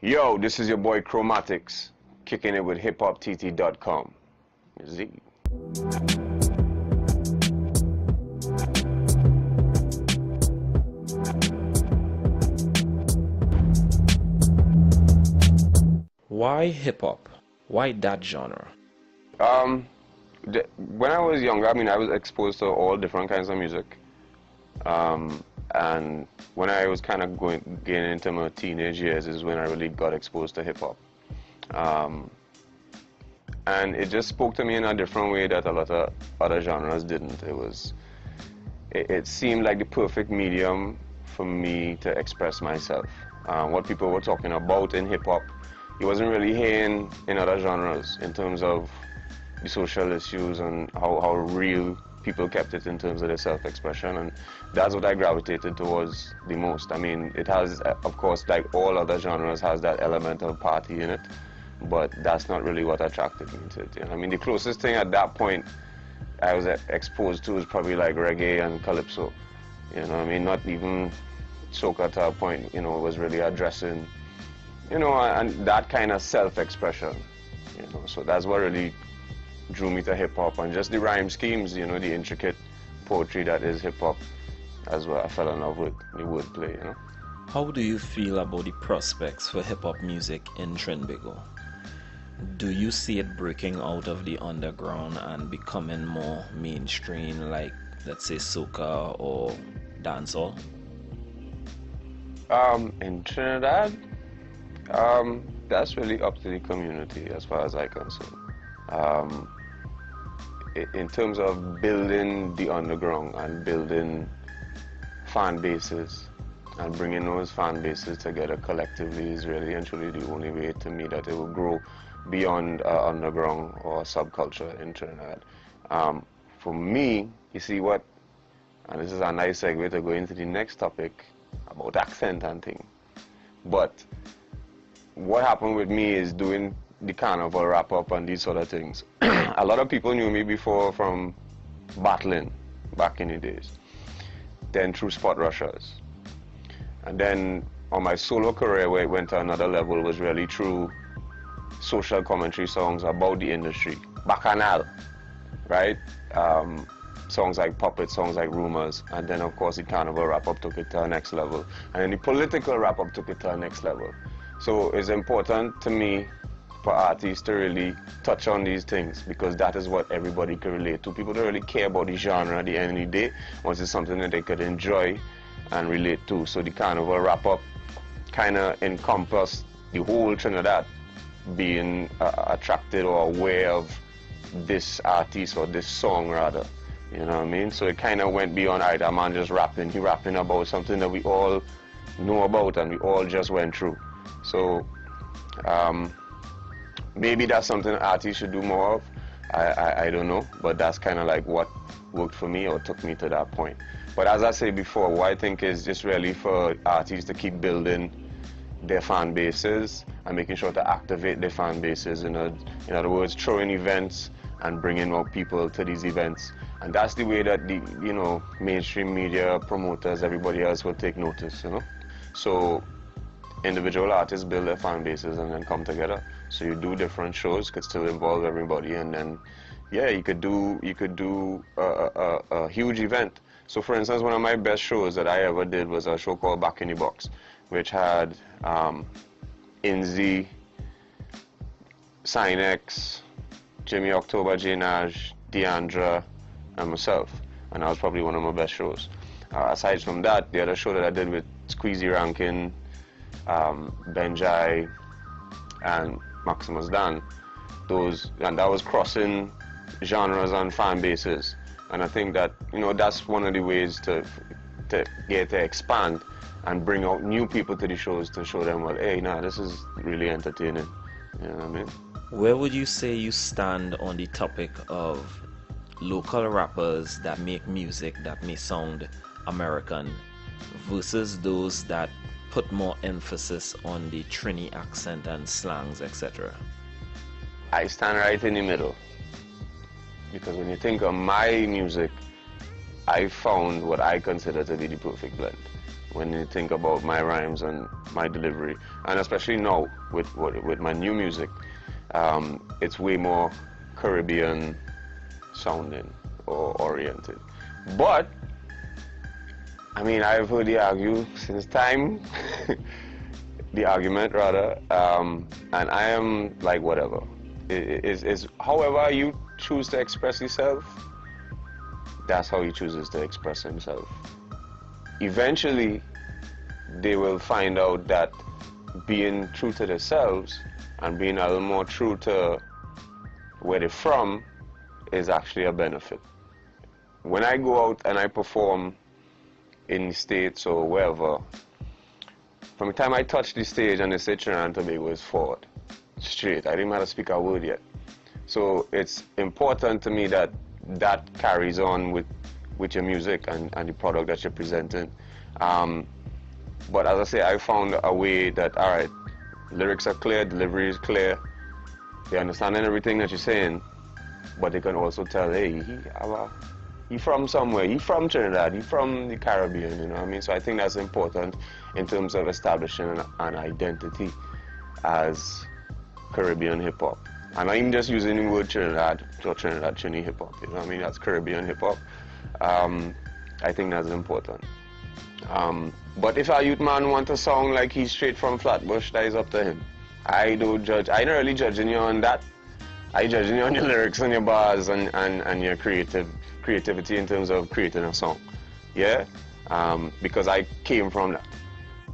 Yo, this is your boy Chromatics, kicking it with HipHopTT.com. Z. Why hip-hop? Why that genre? When I was younger, I was exposed to all different kinds of music. And when I was kind of getting into my teenage years is when I really got exposed to hip-hop. And it just spoke to me in a different way that a lot of other genres didn't. It seemed like the perfect medium for me to express myself. What people were talking about in hip-hop, you wasn't really hearing in other genres in terms of the social issues and how real people kept it in terms of their self-expression, and that's what I gravitated towards the most. It has, of course, like all other genres, has that element of party in it, but that's not really what attracted me to it. You know? The closest thing at that point I was exposed to was probably like reggae and calypso. You know, not even soca to a point. You know, was really addressing, and that kind of self-expression. So that's what really drew me to hip-hop, and just the rhyme schemes, the intricate poetry that is hip-hop as well. I fell in love with the wordplay, How do you feel about the prospects for hip-hop music in Trinidad? Do you see it breaking out of the underground and becoming more mainstream, like, let's say, soca or dancehall? In Trinidad, that's really up to the community as far as I'm concerned. In terms of building the underground and building fan bases and bringing those fan bases together collectively is really and truly the only way to me that it will grow beyond underground or subculture in Trinidad. For me, you see what, and this is a nice segue to go into the next topic about accent and thing. But what happened with me is doing the carnival wrap-up and these sort of things. A lot of people knew me before from battling back in the days, then through spot rushers, and then on my solo career where it went to another level was really through social commentary songs about the industry, bacchanal, right? Songs like Puppet, songs like Rumors, and then of course the carnival wrap-up took it to the next level, and then the political wrap-up took it to the next level. So it's important to me for artists to really touch on these things, because that is what everybody can relate to. People don't really care about the genre at the end of the day, once it's something that they could enjoy and relate to. So the carnival wrap-up kind of encompassed the whole Trinidad being attracted or aware of this artist or this song rather. You know what I mean? So it kind of went beyond, alright, that man just rapping, he rapping about something that we all know about and we all just went through. So maybe that's something artists should do more of. I don't know, but that's kind of like what worked for me or took me to that point. But as I said before, what I think is just really for artists to keep building their fan bases and making sure to activate their fan bases. In other words, throwing events and bringing more people to these events. And that's the way that the mainstream media, promoters, everybody else will take notice. So individual artists build their fan bases and then come together. So you do different shows, could still involve everybody, and then you could do a huge event. So for instance, one of my best shows that I ever did was a show called Back in the Box, which had Inzi, Sinex, Jimmy October, J Naj, Deandra, and myself, and that was probably one of my best shows. Aside from that, the other show that I did with Squeezy Rankin, Benjai, and Maximus Dan, that was crossing genres and fan bases, and I think that that's one of the ways to get to expand and bring out new people to the shows, to show them, well, hey, this is really entertaining. You know what I mean? Where would you say you stand on the topic of local rappers that make music that may sound American versus those that put more emphasis on the Trini accent and slangs, etc.? I stand right in the middle, because when you think of my music, I found what I consider to be the perfect blend. when you think about my rhymes and my delivery, and especially now with my new music, it's way more Caribbean sounding or oriented. But I mean, I've heard the argue since time, the argument rather, and I am like whatever. Is however you choose to express yourself, that's how he chooses to express himself. Eventually, they will find out that being true to themselves and being a little more true to where they're from is actually a benefit. When I go out and I perform in the States or wherever, from the time I touch the stage and they say Trinidad and Tobago is forward, straight. I didn't have to speak a word yet. So it's important to me that that carries on with your music and the product that you're presenting. But as I say, I found a way that, all right, lyrics are clear, delivery is clear, they understand everything that you're saying, but they can also tell, hey, he from somewhere, he from Trinidad, he from the Caribbean, you know what I mean? So I think that's important in terms of establishing an identity as Caribbean hip-hop. I'm not even just using the word Trinidad or Trinidad Trini hip-hop, you know what I mean? That's Caribbean hip-hop. I think that's important. But if a youth man want to sound like he's straight from Flatbush, that is up to him. I don't judge, I don't really judging you on that. I judging you on your lyrics and your bars and your creativity in terms of creating a song. Yeah? Because I came from that.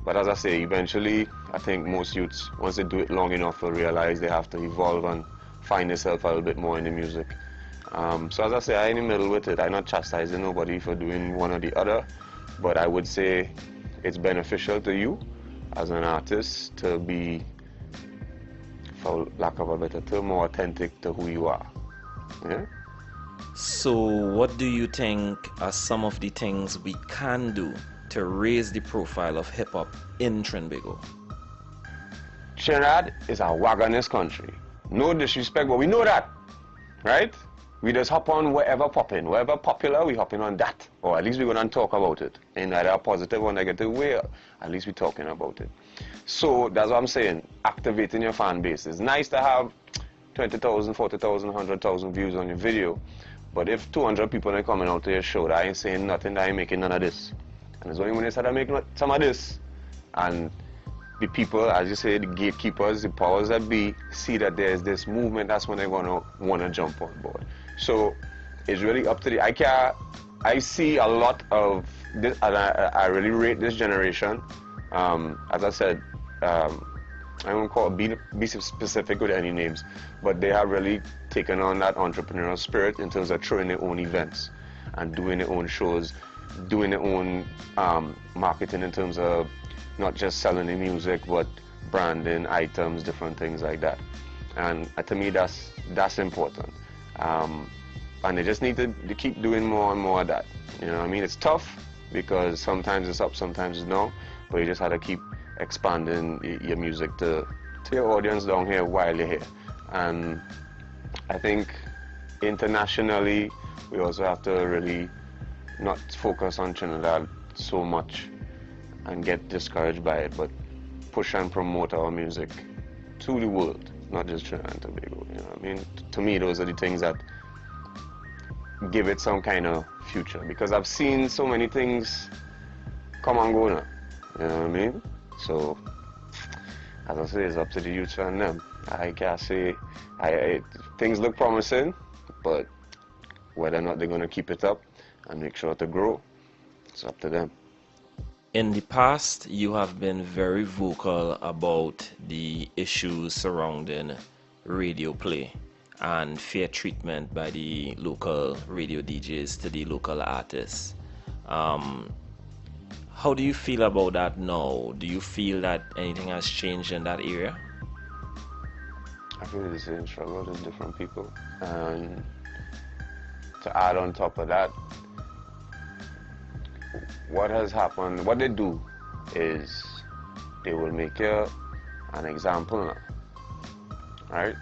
But as I say, eventually, I think most youths, once they do it long enough, will realize they have to evolve and find themselves a little bit more in the music. So as I say, I'm in the middle with it. I'm not chastising nobody for doing one or the other, but I would say it's beneficial to you as an artist to be, for lack of a better term, more authentic to who you are. Yeah? So what do you think are some of the things we can do to raise the profile of hip-hop in Trinbago? Trinidad is a wagonist country. No disrespect, but we know that, right? We just hop on wherever popping. Wherever popular, we hopping on that. Or at least we're going to talk about it. In either a positive or negative way, at least we're talking about it. So that's what I'm saying, activating your fan base. It's nice to have 20,000, 40,000, 100,000 views on your video, but if 200 people are coming out to your show, that ain't saying nothing, that ain't making none of this. And it's only when they start to make some of this, and the people, as you say, the gatekeepers, the powers that be, see that there's this movement, that's when they're going to want to jump on board. So it's really up to the, I see a lot of this, and I really rate this generation. As I said, I won't call it, be specific with any names, but they have really taken on that entrepreneurial spirit in terms of throwing their own events and doing their own shows, doing their own marketing in terms of not just selling the music, but branding, items, different things like that. And to me, that's important. And they just need to keep doing more and more of that. You know what I mean? It's tough because sometimes it's up, sometimes it's no, but you just have to keep expanding your music to your audience down here while you're here. And I think internationally, we also have to really not focus on Trinidad so much and get discouraged by it, but push and promote our music to the world, not just Trinidad and Tobago. You know what I mean? To me, those are the things that give it some kind of future, because I've seen so many things come and go now. You know what I mean? So, as I say, it's up to the youth and them. I can't say, things look promising, but whether or not they're going to keep it up and make sure to grow, it's up to them. In the past, you have been very vocal about the issues surrounding radio play and fair treatment by the local radio DJs to the local artists. How do you feel about that now? Do you feel that anything has changed in that area? I feel the same struggle as different people. And to add on top of that, what has happened, what they do is they will make you an example now, right?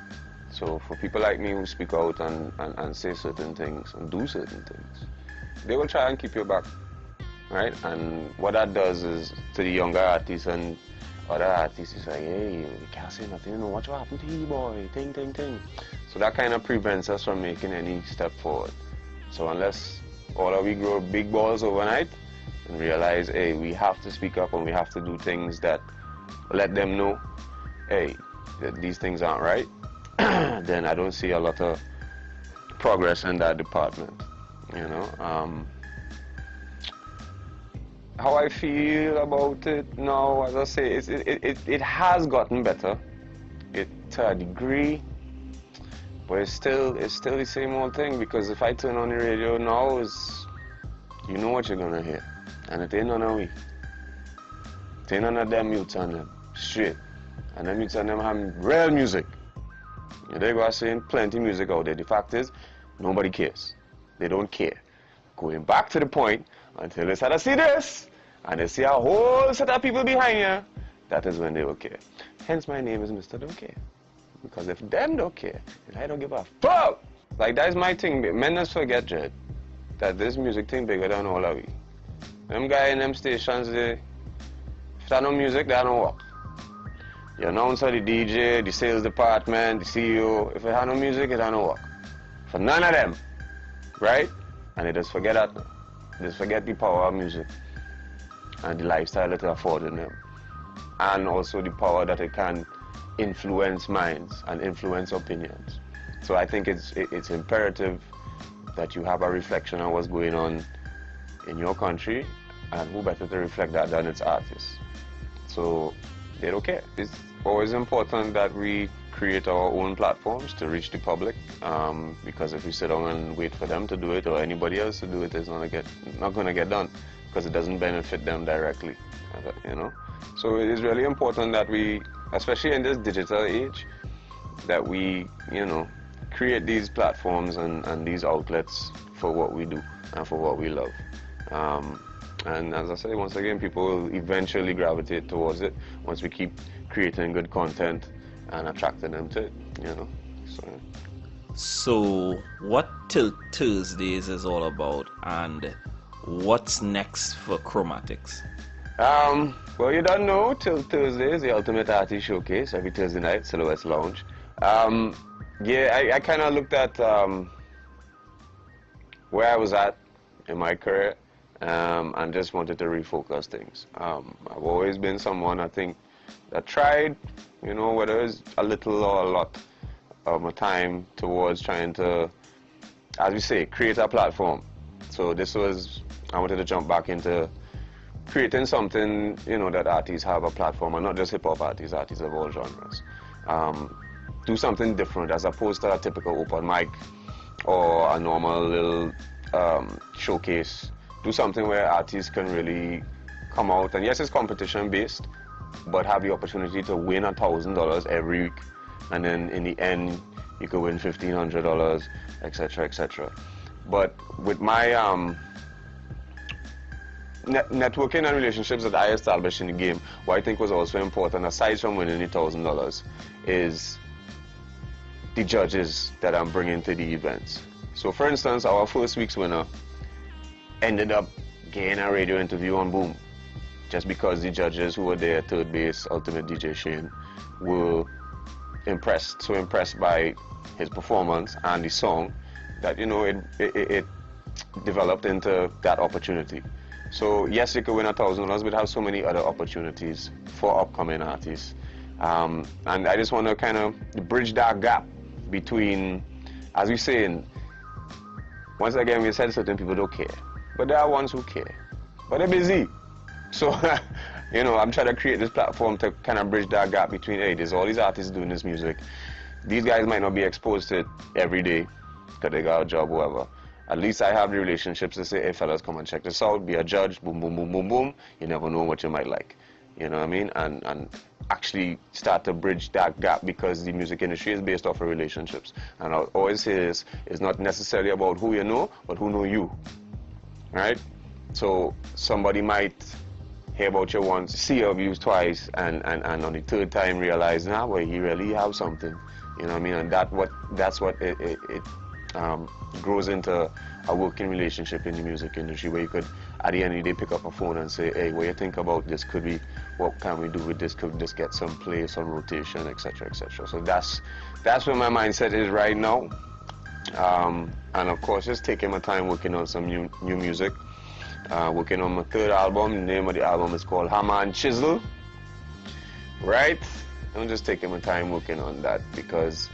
So for people like me who speak out and say certain things and do certain things, they will try and keep you back. right? And what that does is to the younger artists and other artists, it's like, hey, you can't say nothing, you know, what happened to you, boy, ting. So that kind of prevents us from making any step forward. So unless all of we grow big balls overnight and realize, hey, we have to speak up and we have to do things that let them know, hey, that these things aren't right, then I don't see a lot of progress in that department, you know. How I feel about it now, as I say, it has gotten better, to a degree, but it's still the same old thing, because if I turn on the radio now, you know what you're gonna hear, and it ain't none of we. It ain't none of them youths on them, straight. And them youths on them have real music. They go saying plenty music out there. The fact is, nobody cares. They don't care. Going back to the point, until they start to see this, and they see a whole set of people behind you, that is when they will care. Hence my name is Mr. Don't Care. Because if them don't care, then I don't give a fuck. Like, that's my thing. Men just forget, Jed, that this music thing bigger than all of we. Them guys in them stations, if there's no music, they don't work. The announcer, the DJ, the sales department, the CEO, if it had no music, it had no work. For none of them, right? And they just forget that. They just forget the power of music and the lifestyle that it afforded them. And also the power that it can influence minds and influence opinions. So I think it's imperative that you have a reflection on what's going on in your country, and who better to reflect that than its artists. So they don't care. It's always important that we create our own platforms to reach the public, because if we sit down and wait for them to do it or anybody else to do it, it's not going to get done, because it doesn't benefit them directly, you know. So it is really important that we, especially in this digital age, that we, you know, create these platforms and these outlets for what we do and for what we love. And as I say, once again, people will eventually gravitate towards it once we keep creating good content and attracting them to it, you know. So what Till Thursdays is all about, and what's next for Chromatics? Well, you don't know, Till Thursdays, the Ultimate Artist Showcase, every Thursday night, Silhouette's Lounge. Yeah, I kind of looked at where I was at in my career, and just wanted to refocus things. I've always been someone, I think, that tried, you know, whether it's a little or a lot of my time towards trying to, as we say, create a platform. So I wanted to jump back into creating something, you know, that artists have a platform, and not just hip-hop artists of all genres. Do something different as opposed to a typical open mic or a normal little showcase. Do something where artists can really come out, and yes, it's competition based, but have the opportunity to win $1,000 every week, and then in the end you could win $1,500, etc., etc. But with my networking and relationships that I established in the game, what I think was also important, aside from winning the $1,000, is the judges that I'm bringing to the events. So for instance, our first week's winner ended up getting a radio interview on Boom, just because the judges who were there, Third Base, Ultimate DJ Shane, were so impressed by his performance and the song, that, you know, it developed into that opportunity. So yes, you could win $1,000, but have so many other opportunities for upcoming artists. And I just want to kind of bridge that gap between, as we say, once again, we said certain people don't care, but there are ones who care, but they're busy. So, you know, I'm trying to create this platform to kind of bridge that gap between, hey, there's all these artists doing this music. These guys might not be exposed to it every day because they got a job, whatever. At least I have the relationships to say, hey, fellas, come and check this out, be a judge, boom, boom, boom, boom, boom. You never know what you might like. You know what I mean? And actually start to bridge that gap, because the music industry is based off of relationships. And I always say this, it's not necessarily about who you know, but who know you, right? So somebody might hear about you once, see your views twice, and on the third time realize, nah, well, you really have something. You know what I mean? And that's what it grows into a working relationship in the music industry, where you could, at the end of the day, pick up a phone and say, hey, what do you think about this? Could we, what can we do with this? Could this get some play, some rotation, etc., etc.? So that's where my mindset is right now. And of course, just taking my time working on some new music. Working on my third album. The name of the album is called Hammer and Chisel. Right? I'm just taking my time working on that, because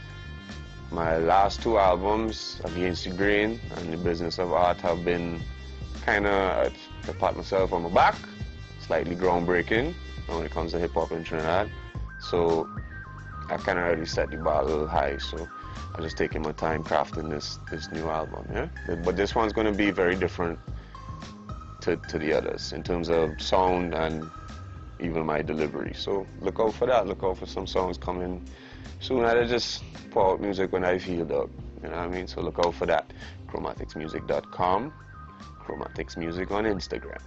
my last two albums, Against the Grain and The Business of Art, have been kind of, to pat myself on my back, slightly groundbreaking when it comes to hip-hop in Trinidad. So I kind of already set the bar a little high, so I'm just taking my time crafting this new album. Yeah? But this one's going to be very different to the others in terms of sound and even my delivery. So look out for that. Look out for some songs coming soon. I just pour out music when I feel up. You know what I mean? So look out for that. Chromaticsmusic.com. Chromatics Music on Instagram.